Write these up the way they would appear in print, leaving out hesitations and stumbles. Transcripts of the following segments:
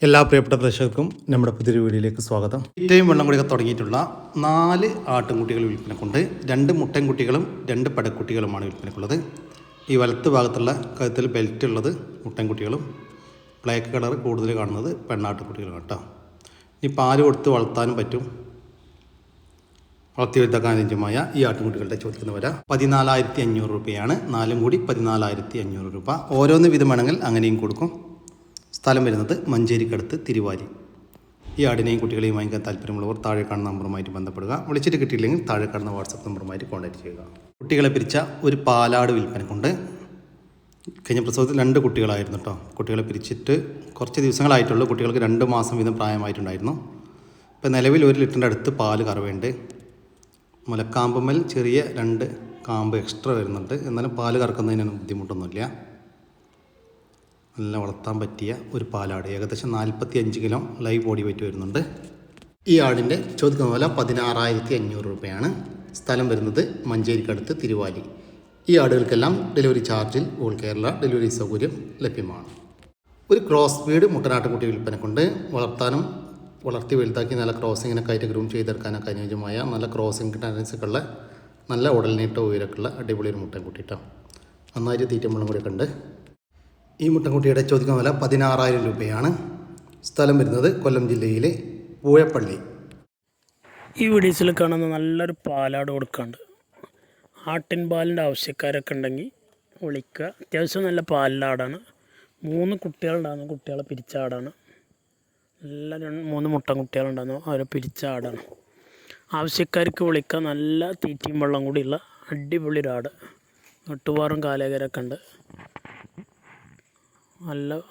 എല്ലാ പ്രിയപ്പെട്ട പ്രേക്ഷകർക്കും നമ്മുടെ പുതിയൊരു വീഡിയോയിലേക്ക് സ്വാഗതം. ഏറ്റവും വെള്ളം കുടിക്കാൻ തുടങ്ങിയിട്ടുള്ള 4 ആട്ടിൻകുട്ടികൾ വിൽപ്പനക്കുണ്ട്. 2 മുട്ടൻകുട്ടികളും 2 പടക്കുട്ടികളുമാണ് വിൽപ്പനക്കുള്ളത്. ഈ വലത്ത് ഭാഗത്തുള്ള കഴുത്തിൽ ബെൽറ്റ് ഉള്ളത് മുട്ടൻകുട്ടികളും ബ്ലാക്ക് കളർ കൂടുതൽ കാണുന്നത് പെണ്ണാട്ടുകുട്ടികളും കേട്ടോ. ഈ പാല് കൊടുത്ത് വളർത്താനും പറ്റും. വളർത്തി വലുതാക്കാൻ അനുയോജ്യമായ ഈ ആട്ടിൻകുട്ടികളുടെ ചോദിക്കുന്ന വില 14,500 രൂപയാണ്. 4 കൂടി 14,500 രൂപ. ഓരോന്ന് വിധം വേണമെങ്കിൽ അങ്ങനെയും കൊടുക്കും. സ്ഥലം വരുന്നത് മഞ്ചേരിക്കടുത്ത് തിരുവാലി. ഈ ആടിനെയും കുട്ടികളെയും വാങ്ങിക്കാൻ താല്പര്യമുള്ളവർ താഴെ കാണുന്ന നമ്പറുമായിട്ട് ബന്ധപ്പെടുക. വിളിച്ചിട്ട് കിട്ടിയില്ലെങ്കിൽ താഴെ കാണുന്ന വാട്സപ്പ് നമ്പറുമായിട്ട് കോൺടാക്ട് ചെയ്യുക. കുട്ടികളെ പിരിച്ച ഒരു പാലാട് വിൽപ്പനക്കുണ്ട്. കഴിഞ്ഞ പ്രസവത്തിൽ 2 കുട്ടികളായിരുന്നു കേട്ടോ. കുട്ടികളെ പിരിച്ചിട്ട് കുറച്ച് ദിവസങ്ങളായിട്ടുള്ളൂ. കുട്ടികൾക്ക് 2 മാസം വീതം പ്രായമായിട്ടുണ്ടായിരുന്നു. ഇപ്പം നിലവിൽ 1 ലിറ്ററിൻ്റെ അടുത്ത് പാല് കറവുണ്ട്. മുലക്കാമ്പുമ്മൽ ചെറിയ 2 കാമ്പ് എക്സ്ട്രാ വരുന്നുണ്ട്. എന്നാലും പാല് കറക്കുന്നതിനൊന്നും ബുദ്ധിമുട്ടൊന്നുമില്ല. നല്ല വളർത്താൻ പറ്റിയ ഒരു പാലാട്. ഏകദേശം 45 കിലോ ലൈവ് ബോഡി വെയിറ്റ് വരുന്നുണ്ട്. ഈ ആടിൻ്റെ ചോദിക്കുന്ന വില 16,500 രൂപയാണ്. സ്ഥലം വരുന്നത് മഞ്ചേരിക്കടുത്ത് തിരുവാലി. ഈ ആടുകൾക്കെല്ലാം ഡെലിവറി ചാർജിൽ ഓൾ കേരള ഡെലിവറി സൗകര്യം ലഭ്യമാണ്. ഒരു ക്രോസ് ബീഡ് മുട്ടനാട്ടുകുട്ടി വിൽപ്പനക്കുണ്ട്. വളർത്തി വലുതാക്കി നല്ല ക്രോസിങ്ങിനൊക്കെ ആയിട്ട് ഗ്രൂം ചെയ്തെടുക്കാനൊക്കെ അനുയോജ്യമായ നല്ല ക്രോസിങ് ടെൻഡൻസിയൊക്കെ നല്ല ഉടൽനീട്ട ഉയരൊക്കെയുള്ള അടിപൊളി ഒരു മുട്ടൻകുട്ടി കേട്ടോ. നന്നായിട്ട് തീറ്റമ്പളം കൂടിയൊക്കെ ഉണ്ട്. ഈ മുട്ടൻകുട്ടിയുടെ ചോദിക്കുന്ന വില 16,000 രൂപയാണ്. സ്ഥലം വരുന്നത് കൊല്ലം ജില്ലയിലെ പൂയപ്പള്ളി. ഈ വീഡിയോസിൽ കാണുന്ന നല്ലൊരു പാലാട് കൊടുക്കാണ്ട്. ആട്ടിൻ പാലിൻ്റെ ആവശ്യക്കാരൊക്കെ ഉണ്ടെങ്കിൽ വിളിക്കുക. അത്യാവശ്യം നല്ല പാലിലാടാണ്. 3 കുട്ടികളുണ്ടാകുന്ന കുട്ടികളെ പിരിച്ച ആടാണ്. നല്ല 3 മുട്ടൻ കുട്ടികളുണ്ടാകുന്നു അവരെ പിരിച്ച ആടാണ്. ആവശ്യക്കാർക്ക് വിളിക്കുക. നല്ല തീറ്റയും വെള്ളം കൂടിയുള്ള അടിപൊളി ഒരാട്. വെട്ടുപാറും കാലേകരൊക്കെ ഉണ്ട്.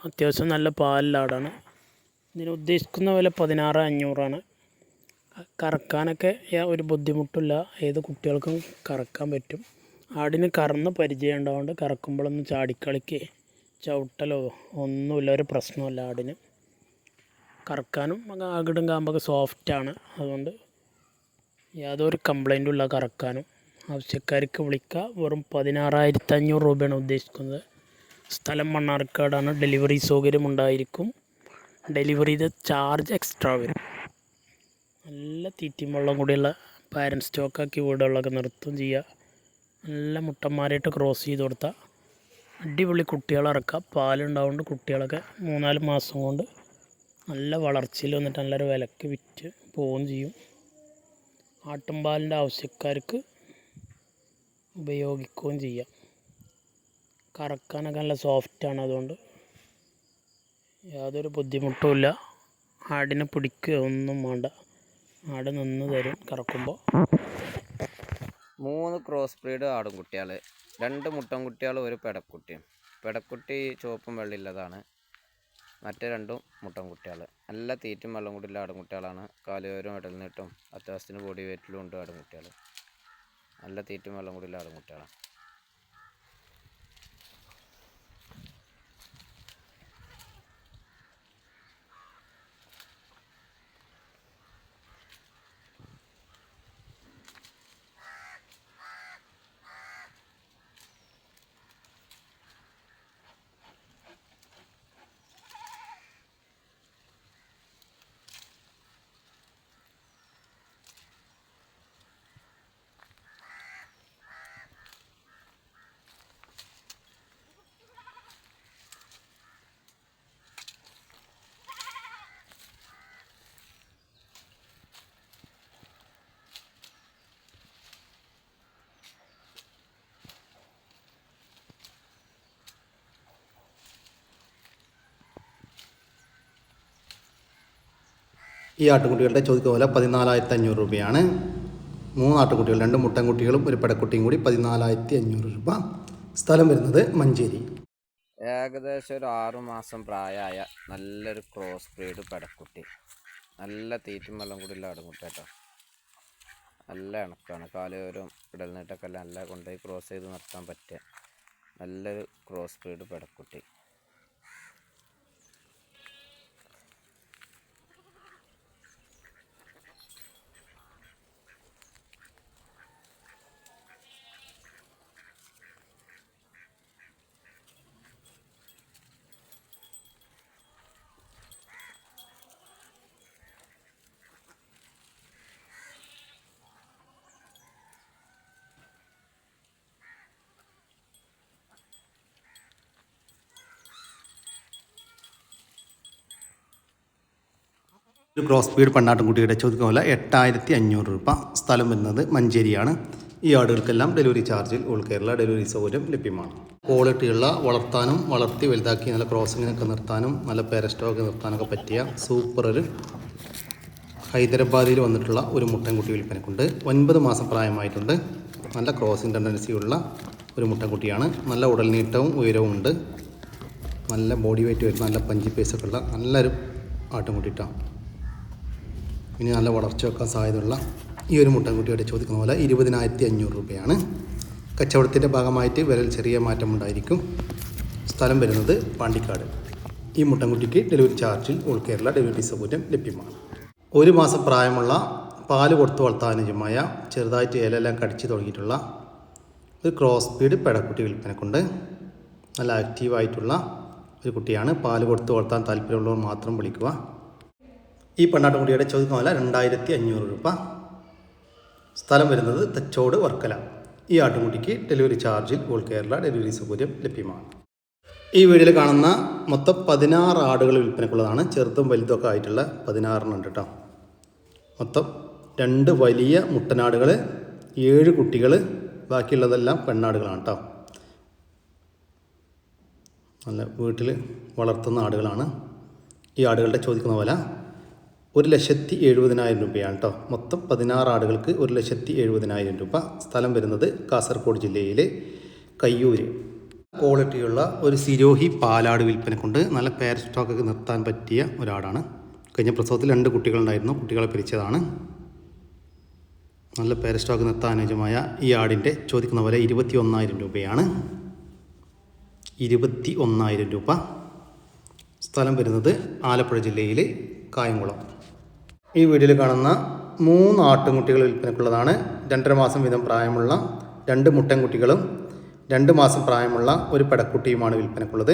അത്യാവശ്യം നല്ല പാലിലാടാണ്. ഇതിന് ഉദ്ദേശിക്കുന്ന വില 16,500 കറക്കാനൊക്കെ ഒരു ബുദ്ധിമുട്ടില്ല. ഏത് കുട്ടികൾക്കും കറക്കാൻ പറ്റും. ആടിന് കറന്ന് പരിചയം ഉണ്ടാവുകൊണ്ട് കറക്കുമ്പോഴൊന്നും ചാടിക്കളിക്കേ ചവിട്ടലോ ഒന്നുമില്ല, ഒരു പ്രശ്നമില്ല. ആടിന് കറക്കാനും അകിടും കാമ്പൊക്കെ സോഫ്റ്റാണ്. അതുകൊണ്ട് യാതൊരു കംപ്ലൈൻറ്റും ഇല്ല കറക്കാനും. ആവശ്യക്കാർക്ക് വിളിക്കുക. വെറും 16,500 രൂപയാണ് ഉദ്ദേശിക്കുന്നത്. സ്ഥലം മണ്ണാർക്കാടാണ്. ഡെലിവറി സൗകര്യം ഉണ്ടായിരിക്കും. ഡെലിവറിയുടെ ചാർജ് എക്സ്ട്രാ വരും. നല്ല തീറ്റയും വെള്ളം കൂടിയുള്ള പാരൻറ് സ്റ്റോക്കാക്കി വീടുകളിലൊക്കെ നിർത്തും ചെയ്യുക. നല്ല മുട്ടന്മാരായിട്ട് ക്രോസ് ചെയ്ത് കൊടുത്താൽ അടിപൊളി കുട്ടികളെ ഇറക്കുക. പാലുണ്ടാവുകൊണ്ട് കുട്ടികളൊക്കെ 3-4 മാസം കൊണ്ട് നല്ല വളർച്ചയിൽ വന്നിട്ട് നല്ലൊരു വിലക്ക് വിറ്റ് പോവുകയും ചെയ്യും. ആട്ടുംപാലിൻ്റെ ആവശ്യക്കാർക്ക് ഉപയോഗിക്കുകയും ചെയ്യാം. കറക്കാനൊക്കെ നല്ല സോഫ്റ്റാണ്. അതുകൊണ്ട് യാതൊരു ബുദ്ധിമുട്ടുമില്ല. ആടിനെ പിടിക്കുക ഒന്നും വേണ്ട. ആട് നിന്ന് തരും കറക്കുമ്പോൾ. 3 ക്രോസ് ബ്രീഡ് ആടുംകുട്ടികൾ, 2 മുട്ടൻകുട്ടികൾ, ഒരു പെടക്കുട്ടിയും. പെടക്കുട്ടി ചുവപ്പും വെള്ളയില്ലതാണ്. മറ്റേ 2 മുട്ടൻകുട്ടികൾ. നല്ല തീറ്റും വെള്ളം കൂടിയുള്ള ആടുംകുട്ടികളാണ്. കാലുവേരും ഇടൽനീട്ടും അത്യാവശ്യത്തിന് ബോഡി വെയിറ്റിലും ഉണ്ട് ആടുംകുട്ടികൾ. നല്ല തീറ്റും വെള്ളം കൂടിയുള്ള ആടുംകുട്ടികളാണ്. ഈ ആട്ടുകുട്ടികളുടെ ചോദിക്കുന്ന വില 14,500 രൂപയാണ്. 3 ആട്ടുകുട്ടികൾ, 2 മുട്ടൻകുട്ടികളും ഒരു പെടക്കുട്ടിയും കൂടി 14,500 രൂപ. സ്ഥലം വരുന്നത് മഞ്ചേരി. ഏകദേശം ഒരു 6 മാസം പ്രായമായ നല്ലൊരു ക്രോസ് ബ്രീഡ് പെടക്കുട്ടി. നല്ല തീറ്റും വെള്ളം കൂടിയുള്ള ആടുംകുട്ടി കേട്ടോ. നല്ല ഇണക്കാണ്. കാലുവേരും ഇടൽനീട്ടൊക്കെ നല്ല കൊണ്ടുപോയി ക്രോസ് ചെയ്ത് നിർത്താൻ പറ്റിയ നല്ലൊരു ക്രോസ് ബ്രീഡ് പെടക്കുട്ടി. ഒരു ക്രോസ് ബീഡ് പെണ്ണാട്ടുംകുട്ടിയുടെ ചോദിക്കുന്ന വില 8500 രൂപ. സ്ഥലം വരുന്നത് മഞ്ചേരിയാണ്. ഈ ആടുകൾക്കെല്ലാം ഡെലിവറി ചാർജിൽ ഓൾ കേരള ഡെലിവറി സൗകര്യം ലഭ്യമാണ്. ക്വാളിറ്റിയുള്ള വളർത്താനും വളർത്തി വലുതാക്കി നല്ല ക്രോസിങ്ങിനൊക്കെ നിർത്താനും നല്ല പേരസ്റ്റോക്ക് നിർത്താനൊക്കെ പറ്റിയ സൂപ്പർ ഒരു ഹൈദരാബാദിൽ വന്നിട്ടുള്ള ഒരു മുട്ടൻകുട്ടി വിൽപ്പനക്കുണ്ട്. 9 മാസം പ്രായമായിട്ടുണ്ട്. നല്ല ക്രോസിംഗ് ടെൻഡൻസിയുള്ള ഒരു മുട്ടൻകുട്ടിയാണ്. നല്ല ഉടൽ നീട്ടവും ഉയരവും ഉണ്ട്. നല്ല ബോഡി വെയിറ്റ് വരുന്ന നല്ല പഞ്ചി പേസൊക്കെ ഉള്ള നല്ലൊരു ആട്ടുംകുട്ടിയിട്ടാണ്. ഇനി നല്ല വളർച്ച വെക്കാൻ സാധ്യതയുള്ള ഈ ഒരു മുട്ടൻകുട്ടിയുടെ ചോദിക്കുന്ന പോലെ 20,500 രൂപയാണ്. കച്ചവടത്തിൻ്റെ ഭാഗമായിട്ട് വിലയിൽ ചെറിയ മാറ്റമുണ്ടായിരിക്കും. സ്ഥലം വരുന്നത് പാണ്ടിക്കാട്. ഈ മുട്ടൻകുട്ടിക്ക് ഡെലിവറി ചാർജിൽ ഓൾ കേരള ഡെലിവറി സൗകര്യം ലഭ്യമാണ്. 1 മാസം പ്രായമുള്ള പാല് കൊടുത്ത് വളർത്താനുജമായ ചെറുതായിട്ട് ഇലയെല്ലാം കടിച്ച് തുടങ്ങിയിട്ടുള്ള ഒരു ക്രോസ് ബീഡ് പെടക്കുട്ടി വിൽപ്പനക്കുണ്ട്. നല്ല ആക്റ്റീവായിട്ടുള്ള ഒരു കുട്ടിയാണ്. പാല് കൊടുത്ത് വളർത്താൻ താല്പര്യമുള്ളവർ മാത്രം വിളിക്കുക. ഈ പെണ്ണാട്ടുകുട്ടിയുടെ ചോദിക്കുന്ന വില 2,500 രൂപ. സ്ഥലം വരുന്നത് തച്ചോട് വർക്കല. ഈ ആട്ടുംകുട്ടിക്ക് ഡെലിവറി ചാർജിൽ ഓൾ കേരള ഡെലിവറി സൗകര്യം ലഭ്യമാണ്. ഈ വീഡിയോയിൽ കാണുന്ന മൊത്തം 16 ആടുകൾ വിൽപ്പനക്കുള്ളതാണ്. ചെറുതും വലുതൊക്കെ ആയിട്ടുള്ള 16 ഉണ്ട് കേട്ടോ. മൊത്തം 2 വലിയ മുട്ടനാടുകൾ, 7 കുട്ടികൾ, ബാക്കിയുള്ളതെല്ലാം പെണ്ണാടുകളാണ് കേട്ടോ. നല്ല വീട്ടിൽ വളർത്തുന്ന ആടുകളാണ്. ഈ ആടുകളുടെ ചോദിക്കുന്ന വില 1,70,000 രൂപയാണ് കേട്ടോ. മൊത്തം 16 ആടുകൾക്ക് 1,70,000 രൂപ. സ്ഥലം വരുന്നത് കാസർഗോഡ് ജില്ലയിലെ കയ്യൂര്. ക്വാളിറ്റിയുള്ള ഒരു സിരോഹി പാലാട് വിൽപ്പനക്കുണ്ട്. നല്ല പേര സ്റ്റോക്കൊക്കെ നിർത്താൻ പറ്റിയ ഒരാടാണ്. കഴിഞ്ഞ പ്രസവത്തിൽ 2 കുട്ടികളുണ്ടായിരുന്നു. കുട്ടികളെ പിരിച്ചതാണ്. നല്ല പേര സ്റ്റോക്ക് നിർത്താൻ അനുയോജ്യമായ ഈ ആടിൻ്റെ ചോദിക്കുന്ന വില 21,000 രൂപയാണ്. 21,000 രൂപ. സ്ഥലം വരുന്നത് ആലപ്പുഴ ജില്ലയിലെ കായംകുളം. ഈ വീഡിയോയിൽ കാണുന്ന 3 ആട്ടുംകുട്ടികൾ വിൽപ്പനക്കുള്ളതാണ്. 2.5 മാസം വീതം പ്രായമുള്ള 2 മുട്ടൻകുട്ടികളും 2 മാസം പ്രായമുള്ള ഒരു പെടക്കുട്ടിയുമാണ് വിൽപ്പനക്കുള്ളത്.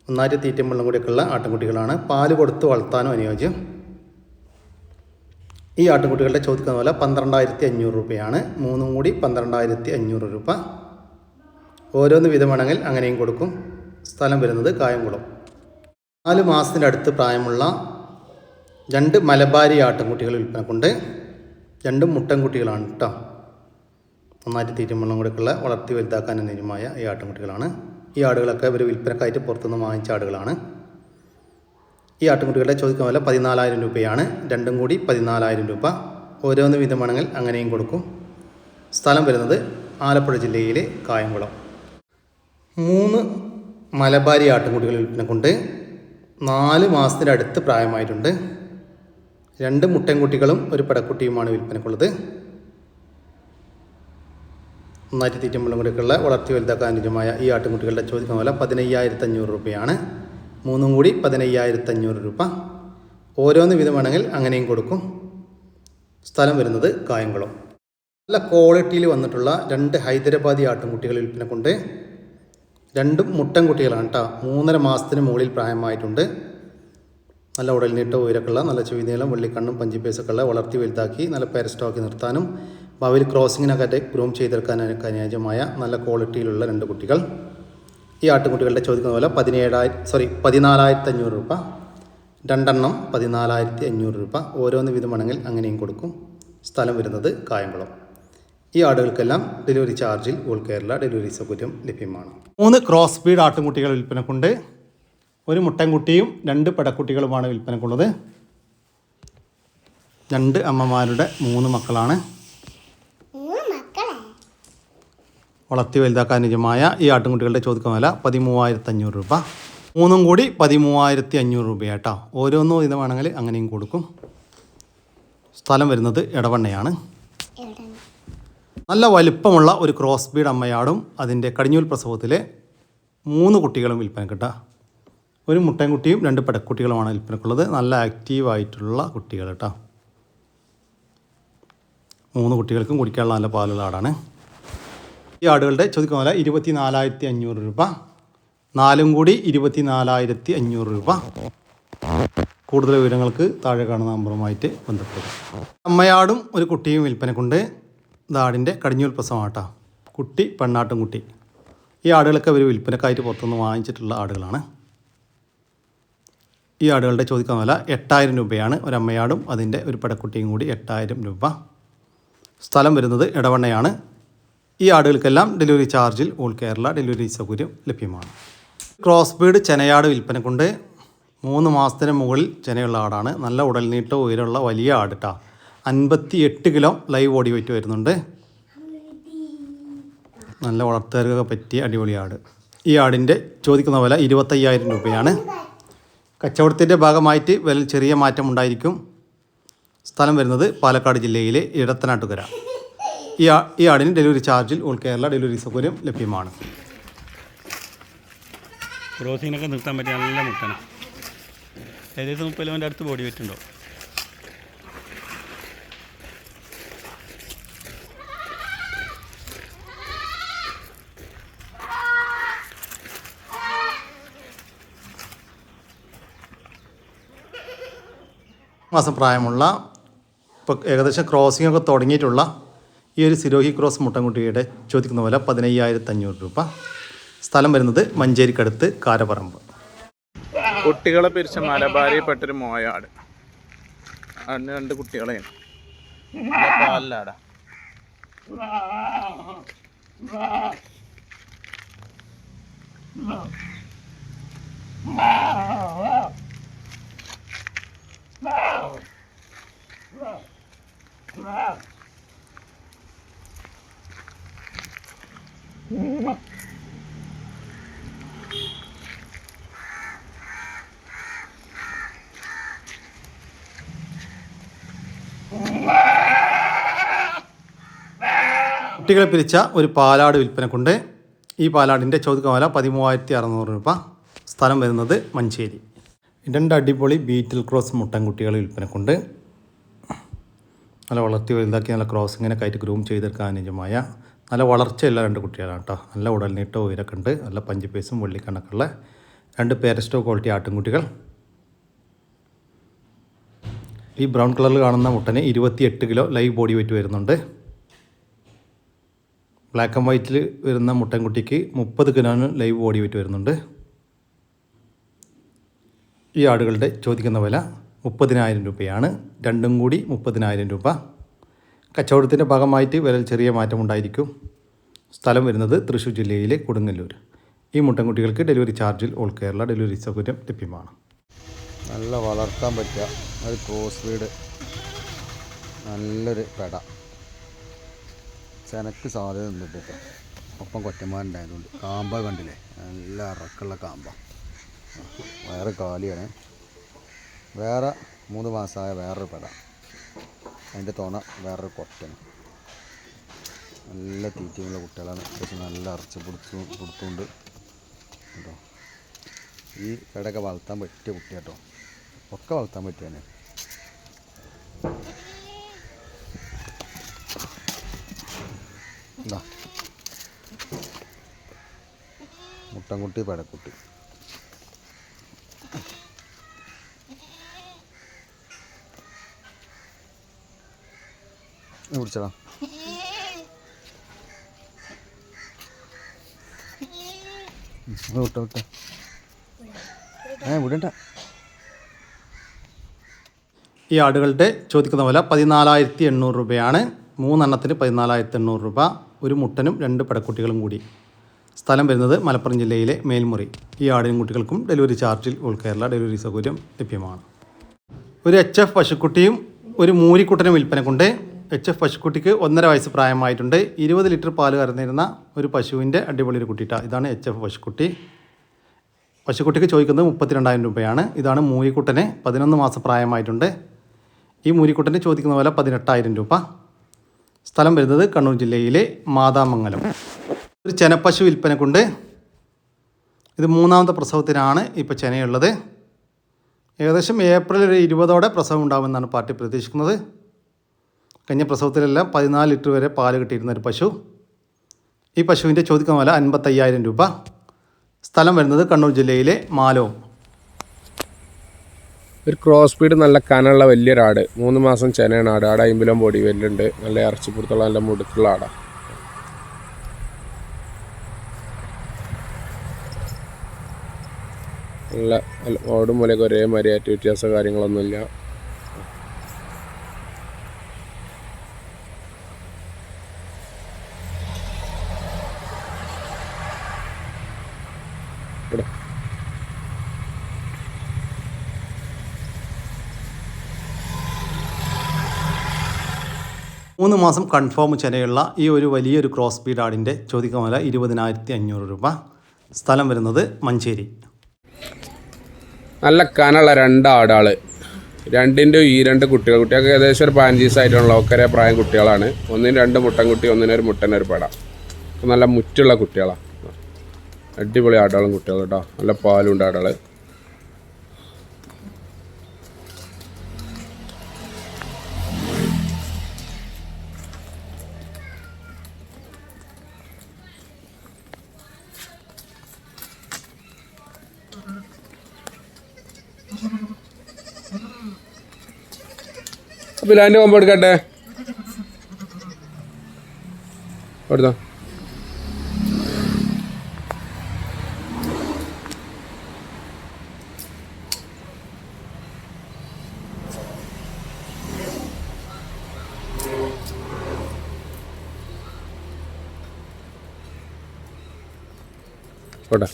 നന്നായിട്ട് തീറ്റയും വെള്ളം കൂടിയൊക്കെയുള്ള ആട്ടുംകുട്ടികളാണ്. പാല് കൊടുത്ത് വളർത്താനും അനുയോജ്യം. ഈ ആട്ടുംകുട്ടികളുടെ ചോദിക്കുന്ന വില 12,500 രൂപയാണ്. 3 കൂടി 12,500 രൂപ. ഓരോന്ന് വിധമാണെങ്കിൽ അങ്ങനെയും കൊടുക്കും. സ്ഥലം വരുന്നത് കായംകുളം. 4 മാസത്തിൻ്റെ അടുത്ത് പ്രായമുള്ള 2 മലബാരി ആട്ടുംകുട്ടികൾ വിൽപ്പനക്കുണ്ട്. 2 മുട്ടൻകുട്ടികളാണ് കേട്ടോ. നന്നായിട്ട് തീറ്റയും വെള്ളം കൂടെയൊക്കെയുള്ള വളർത്തി വലുതാക്കാൻ അനുയോജ്യമായ ഈ ആട്ടുംകുട്ടികളാണ്. ഈ ആടുകളൊക്കെ ഒരു വിൽപ്പനക്കായിട്ട് പുറത്തുനിന്ന് വാങ്ങിച്ച ആടുകളാണ്. ഈ ആട്ടുംകുട്ടികളുടെ ചോദിക്കുന്ന വില 14,000 രൂപയാണ്. 2 കൂടി 14,000 രൂപ. ഓരോന്ന് വിധമാണെങ്കിൽ അങ്ങനെയും കൊടുക്കും. സ്ഥലം വരുന്നത് ആലപ്പുഴ ജില്ലയിലെ കായംകുളം. 3 മലബാരി ആട്ടുംകുട്ടികൾ വിൽപ്പനക്കുണ്ട്. 4 മാസത്തിൻ്റെ അടുത്ത് പ്രായമായിട്ടുണ്ട്. 2 മുട്ടൻകുട്ടികളും ഒരു പെടക്കുട്ടിയുമാണ് വിൽപ്പനക്കുള്ളത്. നന്നായിട്ട് തീറ്റയും വെള്ളം കൂടിയൊക്കെയുള്ള വളർത്തി വലുതാക്കാൻ അനുയോജ്യമായ ഈ ആട്ടുംകുട്ടികളുടെ ചോദിക്കുന്ന വില 15,500 രൂപയാണ്. 3 കൂടി 15,500 രൂപ. ഓരോന്ന് വിധമാണെങ്കിൽ അങ്ങനെയും കൊടുക്കും. സ്ഥലം വരുന്നത് കായംകുളം. നല്ല ക്വാളിറ്റിയിൽ വന്നിട്ടുള്ള 2 ഹൈദരാബാദി ആട്ടുംകുട്ടികൾ വിൽപ്പനക്കുണ്ട്. 2 മുട്ടൻകുട്ടികളാണ് കേട്ടോ. 3.5 മാസത്തിന് മുകളിൽ പ്രായമായിട്ടുണ്ട്. നല്ല ഉടൽ നീട്ടം ഉയരക്കുള്ള നല്ല ചുവീനീളം വെള്ളിക്കണ്ണും പഞ്ചിപ്പേസൊക്കെ ഉള്ള വളർത്തി വലുതാക്കി നല്ല പേര സ്റ്റോക്കി നിർത്താനും ഭാവിയിൽ ക്രോസിങ്ങിനൊക്കെ ഗ്രൂം ചെയ്തെടുക്കാനൊക്കെ അനുയോജ്യമായ നല്ല ക്വാളിറ്റിയിലുള്ള 2 കുട്ടികൾ. ഈ ആട്ടുകുട്ടികളുടെ ചോദിക്കുന്ന പോലെ 14,500 രൂപ. 2 എണ്ണം 14,500 രൂപ. ഓരോന്ന് വിധമാണെങ്കിൽ അങ്ങനെയും കൊടുക്കും. സ്ഥലം വരുന്നത് കായംകുളം. ഈ ആടുകൾക്കെല്ലാം ഡെലിവറി ചാർജിൽ ഓൾ കേരള ഡെലിവറി സൗകര്യം ലഭ്യമാണ്. 3 ക്രോസ് ബീഡ് ആട്ടുംകുട്ടികൾ വിൽപ്പനക്കുണ്ട്. 1 മുട്ടൻകുട്ടിയും 2 പെടക്കുട്ടികളുമാണ് വിൽപ്പനക്കുള്ളത്. 2 അമ്മമാരുടെ 3 മക്കളാണ്. വളർത്തി വലുതാക്കാൻ അനുയോജ്യമായ ഈ ആട്ടുംകുട്ടികളുടെ ചോദിക്കുന്ന വില 13,500 രൂപ. 3 കൂടി 13,500 രൂപയാട്ടോ. ഓരോന്നും ഇത് വേണമെങ്കിൽ അങ്ങനെയും കൊടുക്കും. സ്ഥലം വരുന്നത് എടവണ്ണയാണ്. നല്ല വലിപ്പമുള്ള ഒരു ക്രോസ് ബീഡ് അമ്മയാടും അതിൻ്റെ കടിഞ്ഞൂൽ പ്രസവത്തിലെ 3 കുട്ടികളും വിൽപ്പനക്കിട്ട. 1 മുട്ടൻകുട്ടിയും 2 പെടക്കുട്ടികളുമാണ് വിൽപ്പനക്കുള്ളത്. നല്ല ആക്റ്റീവായിട്ടുള്ള കുട്ടികൾ കേട്ടോ. 3 കുട്ടികൾക്കും കുടിക്കാനുള്ള നല്ല പാലുള്ള ആടാണ്. ഈ ആടുകളുടെ ചോദിക്കുന്ന വില 24,500 രൂപ. 4 കൂടി 24,500 രൂപ. കൂടുതൽ വിവരങ്ങൾക്ക് താഴെ കാണുന്ന നമ്പറുമായിട്ട് ബന്ധപ്പെടുക. അമ്മയാടും ഒരു കുട്ടിയും വിൽപ്പനക്കുണ്ട്. ആടിൻ്റെ കടിഞ്ഞൂൽ പ്രസവമാട്ടോ. കുട്ടി പെണ്ണാട്ടും കുട്ടി. ഈ ആടുകളൊക്കെ ഒരു വിൽപ്പനക്കായിട്ട് പുറത്തുനിന്ന് വാങ്ങിച്ചിട്ടുള്ള ആടുകളാണ്. ഈ ആടുകളുടെ ചോദിക്കുന്ന വില 8000 രൂപയാണ്. ഒരമ്മയാടും അതിൻ്റെ ഒരു പെടക്കുട്ടിയും കൂടി 8000 രൂപ. സ്ഥലം വരുന്നത് ഇടവണ്ണയാണ്. ഈ ആടുകൾക്കെല്ലാം ഡെലിവറി ചാർജിൽ ഓൾ കേരള ഡെലിവറി സൗകര്യം ലഭ്യമാണ്. Cross breed ചെനയാട് വിൽപ്പനക്കുണ്ട്. 3 മാസത്തിന് മുകളിൽ ചെനയുള്ള ആടാണ്. നല്ല ഉടൽനീട്ടം ഉയരമുള്ള വലിയ ആട് കേട്ടോ. 58 കിലോ ലൈവ് ബോഡി വെയിറ്റ് വരുന്നുണ്ട്. നല്ല വളർത്തുകാർക്കൊക്കെ പറ്റിയ അടിപൊളി ആട്. ഈ ആടിൻ്റെ ചോദിക്കുന്ന വില 25000 രൂപയാണ്. കച്ചവടത്തിൻ്റെ ഭാഗമായിട്ട് വില ചെറിയ മാറ്റം ഉണ്ടായിരിക്കും. സ്ഥലം വരുന്നത് പാലക്കാട് ജില്ലയിലെ ഇടത്തനാട്ടുകര. ഈ ആടിന് ഡെലിവറി ചാർജിൽ ഓൾ കേരള ഡെലിവറി സൗകര്യം ലഭ്യമാണ്. ക്രോസിങ്ങിനൊക്കെ നിർത്താൻ പറ്റിയ നല്ല മുട്ടണം. ഏകദേശം 30 കിലോൻ്റെ അടുത്ത് ബോഡി വെയിറ്റ് ഉണ്ടോ. മാസം പ്രായമുള്ള ഇപ്പോൾ ഏകദേശം ക്രോസിംഗ് ഒക്കെ തുടങ്ങിയിട്ടുള്ള ഈ ഒരു സിരോഹി ക്രോസ് മുട്ടൻകുട്ടിയുടെ ചോദിക്കുന്ന വില 15500 രൂപ. സ്ഥലം വരുന്നത് മഞ്ചേരിക്കടുത്ത് കാരപ്പറമ്പ്. കുട്ടികളെ പിരിച്ച മലബാരിപ്പെട്ടൊരു മോയാട്. അതിന് 2 കുട്ടികളെയാണ്. പാലിലാടാ. കുട്ടികളെ പിരിച്ച ഒരു പാലാട് വിൽപ്പനക്കുണ്ട്. ഈ പാലാടിൻ്റെ ചോദിക്കുന്ന വില 13600 രൂപ. സ്ഥലം വരുന്നത് മഞ്ചേരി. 2 അടിപൊളി ബീറ്റിൽ ക്രോസ് മുട്ടൻകുട്ടികൾ വിൽപ്പനക്കുണ്ട്. നല്ല വളർത്തി വലുതാക്കി നല്ല ക്രോസിങ്ങിനൊക്കെ ആയിട്ട് ഗ്രൂം ചെയ്തെടുക്കാൻ അനുയോജ്യമായ നല്ല വളർച്ചയുള്ള 2 കുട്ടികളാണ് കേട്ടോ. നല്ല ഉടൽനീട്ടം ഉയരൊക്കെ ഉണ്ട്. നല്ല പഞ്ച് പീസും വെള്ളിക്കണക്കുള്ള 2 പേരസ്റ്റോ ക്വാളിറ്റി ആട്ടിൻകുട്ടികൾ. ഈ ബ്രൗൺ കളറിൽ കാണുന്ന മുട്ടന് 28 കിലോ ലൈവ് ബോഡി വെയിറ്റ് വരുന്നുണ്ട്. ബ്ലാക്ക് ആൻഡ് വൈറ്റിൽ വരുന്ന മുട്ടൻകുട്ടിക്ക് 30 കിലോന് ലൈവ് ബോഡി വെയിറ്റ് വരുന്നുണ്ട്. ഈ ആടുകളുടെ ചോദിക്കുന്ന വില 30000 രൂപയാണ്. രണ്ടും കൂടി 30000 രൂപ. കച്ചവടത്തിൻ്റെ ഭാഗമായിട്ട് വില ചെറിയ മാറ്റമുണ്ടായിരിക്കും. സ്ഥലം വരുന്നത് തൃശ്ശൂർ ജില്ലയിലെ കൊടുങ്ങല്ലൂർ. ഈ മുട്ടൻകുട്ടികൾക്ക് ഡെലിവറി ചാർജിൽ ഓൾ കേരള ഡെലിവറി സൗകര്യം ലഭ്യമാണ്. നല്ല വളർത്താൻ പറ്റുക ഒരു ക്രോസ് ബീഡ്, നല്ലൊരു പെട. ചെനക്ക് സാധ്യത ഉണ്ട് കേട്ടോ. ഒപ്പം കൊറ്റന്മാരുണ്ടായതുകൊണ്ട്. കാമ്പ കണ്ടില്ലേ, നല്ല ഇറക്കുള്ള കാമ്പ. വേറെ കാലിയാണ്. വേറെ 3 മാസമായ വേറൊരു പെട. അതിൻ്റെ തുണ വേറൊരു കൊറ്റന്. നല്ല തീറ്റയുള്ള കുട്ടികളാണ്. അത്യാവശ്യം നല്ല ഇറച്ചി കൊടുത്തുകൊണ്ട് കേട്ടോ. ഈ പെടയൊക്കെ വളർത്താൻ പറ്റിയ കുട്ടി കേട്ടോ. ഒക്കെ വളർത്താൻ പറ്റിയാണ്. എന്താ മുട്ടൻകുട്ടി പെടക്കുട്ടി. പിടിച്ചടാ. വിട്ട വിട്ട വിടണ്ട. ഈ ആടുകളുടെ ചോദിക്കുന്ന വില 14800 രൂപയാണ്. 3 എണ്ണത്തിന് 14800 രൂപ. ഒരു മുട്ടനും 2 പെടക്കുട്ടികളും കൂടി. സ്ഥലം വരുന്നത് മലപ്പുറം ജില്ലയിലെ മേൽമുറി. ഈ ആടിനും കുട്ടികൾക്കും ഡെലിവറി ചാർജിൽ ഓൾ കേരള ഡെലിവറി സൗകര്യം ലഭ്യമാണ്. ഒരു HF പശുക്കുട്ടിയും ഒരു മൂരിക്കുട്ടനും വിൽപ്പനക്കുണ്ട്. HF പശുക്കുട്ടിക്ക് 1.5 വയസ്സ് പ്രായമായിട്ടുണ്ട്. 20 ലിറ്റർ പാല് കറന്നിരുന്ന ഒരു പശുവിൻ്റെ അടിപൊളി ഒരു കുട്ടിയിട്ട. ഇതാണ് HF പശുക്കുട്ടി. പശുക്കുട്ടിക്ക് ചോദിക്കുന്നത് 32000 രൂപയാണ്. ഇതാണ് മൂരിക്കുട്ടന്. 11 മാസം പ്രായമായിട്ടുണ്ട്. ഈ മൂരിക്കുട്ടന് ചോദിക്കുന്ന വില 18000 രൂപ. സ്ഥലം വരുന്നത് കണ്ണൂർ ജില്ലയിലെ മാതാമംഗലം. ഒരു ചെനപ്പശു വിൽപ്പനക്കുണ്ട്. ഇത് 3ാമത്തെ പ്രസവത്തിനാണ് ഇപ്പോൾ ചെനയുള്ളത്. ഏകദേശം ഏപ്രിൽ 20 പ്രസവം ഉണ്ടാകുമെന്നാണ് പാർട്ടി പ്രതീക്ഷിക്കുന്നത്. കഴിഞ്ഞ പ്രസവത്തിലെല്ലാം 14 ലിറ്റർ വരെ പാല് കിട്ടിയിരുന്ന ഒരു പശു. ഈ പശുവിൻ്റെ ചോദിക്കുന്ന വില 55000 രൂപ. സ്ഥലം വരുന്നത് കണ്ണൂർ ജില്ലയിലെ മാലോം. ഒരു ക്രോസ് ബീഡ് നല്ല കനുള്ള വലിയൊരാട്. 3 മാസം ചെനയാണ് ആട്. ആട് 50 കിലോ ബോഡി വെല്ലുണ്ട്. നല്ല ഇറച്ചിപ്പുറത്തുള്ള നല്ല മുടുക്കുള്ള ആടാ. നല്ല ഓടും മൂലയൊക്കെ ഒരേ മര്യാദ വ്യത്യാസം കാര്യങ്ങളൊന്നുമില്ല. ഇവിടെ 3 മാസം കൺഫേം ചെനയുള്ള ഈ ഒരു വലിയൊരു ക്രോസ് ബീഡ് ആടിൻ്റെ ചോദിക്കുന്ന വില 20,500 രൂപ. സ്ഥലം വരുന്നത് മഞ്ചേരി. നല്ല കനുള്ള 2 ആടാൾ, രണ്ടിൻ്റെ ഈ 2 കുട്ടികൾക്ക് ഏകദേശം ഒരു 15 ദിവസമായിട്ടുള്ള ഒക്കരെ പ്രായം കുട്ടികളാണ്. ഒന്നിന് 2 മുട്ടൻകുട്ടി, ഒന്നിനൊരു മുട്ടനൊരു പെട. നല്ല മുറ്റുള്ള കുട്ടികളാണ്, അടിപൊളി ആടാളും കുട്ടികൾ കേട്ടോ. നല്ല പാലുണ്ട് ആടാൾ. ബിലാൻ്റെ കൊമ്പ് എടുക്കട്ടെ, എടുത്തോ. പോട്ടെ.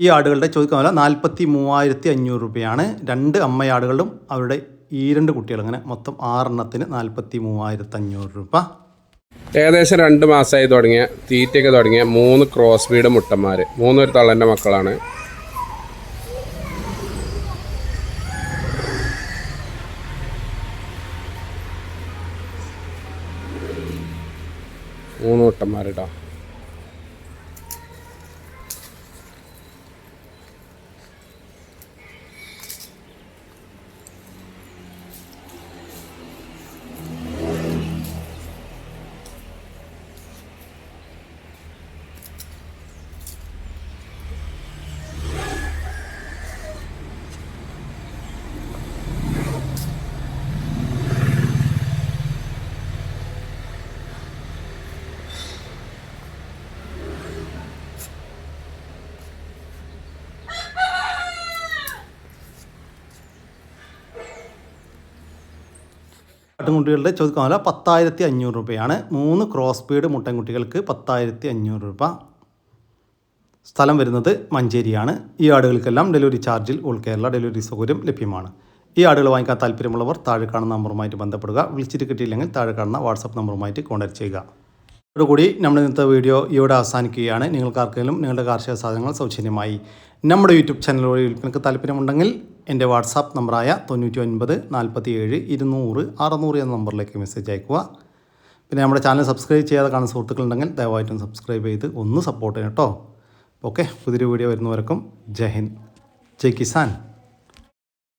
ഈ ആടുകളുടെ ചോദിക്കുന്ന വില 43,500 രൂപയാണ്. 2 അമ്മയാടുകളും അവരുടെ ഈ 2 കുട്ടികൾ, അങ്ങനെ മൊത്തം 6 എണ്ണത്തിന് 43,500 രൂപ. ഏകദേശം 2 മാസമായി തുടങ്ങിയ തീറ്റയൊക്കെ തുടങ്ങിയ 3 ക്രോസ് ബീഡ് മുട്ടന്മാർ, 3 ഒരു തള്ളൻ്റെ മക്കളാണ്. മൂന്ന് മുട്ടന്മാർ കേട്ടോ. ആട്ടിൻകുട്ടികളുടെ ചോദിക്കുന്ന വില 10,500 രൂപയാണ്. 3 ക്രോസ് ബീഡ് മുട്ടൻകുട്ടികൾക്ക് 10,500 രൂപ. സ്ഥലം വരുന്നത് മഞ്ചേരിയാണ്. ഈ ആടുകൾക്കെല്ലാം ഡെലിവറി ചാർജിൽ ഓൾ കേരള ഡെലിവറി സൗകര്യം ലഭ്യമാണ്. ഈ ആടുകൾ വാങ്ങിക്കാൻ താല്പര്യമുള്ളവർ താഴെ കാണുന്ന നമ്പറുമായിട്ട് ബന്ധപ്പെടുക. വിളിച്ചിട്ട് കിട്ടിയില്ലെങ്കിൽ താഴെ കാണുന്ന വാട്സപ്പ് നമ്പറുമായിട്ട് കോൺടാക്ട് ചെയ്യുക. അതോടുകൂടി നമ്മുടെ ഇന്നത്തെ വീഡിയോ ഇവിടെ അവസാനിക്കുകയാണ്. നിങ്ങൾക്കാർക്കെങ്കിലും നിങ്ങളുടെ കാർഷിക സാധനങ്ങൾ സൗജന്യമായി നമ്മുടെ യൂട്യൂബ് ചാനൽ വഴി വിൽപ്പനക്ക് താല്പര്യമുണ്ടെങ്കിൽ എൻ്റെ വാട്സാപ്പ് നമ്പറായ 99 47 200 600 എന്ന നമ്പറിലേക്ക് മെസ്സേജ് അയക്കുക. പിന്നെ നമ്മുടെ ചാനൽ സബ്സ്ക്രൈബ് ചെയ്യാതെ കാണുന്ന സുഹൃത്തുക്കളുണ്ടെങ്കിൽ ദയവായിട്ടും സബ്സ്ക്രൈബ് ചെയ്ത് ഒന്ന് സപ്പോർട്ട് ചെയ്യണം കേട്ടോ. ഓക്കെ, പുതിയൊരു വീഡിയോ വരുന്നവർക്കും ജയ് ഹിന്ദ്, ജയ് കിസാൻ.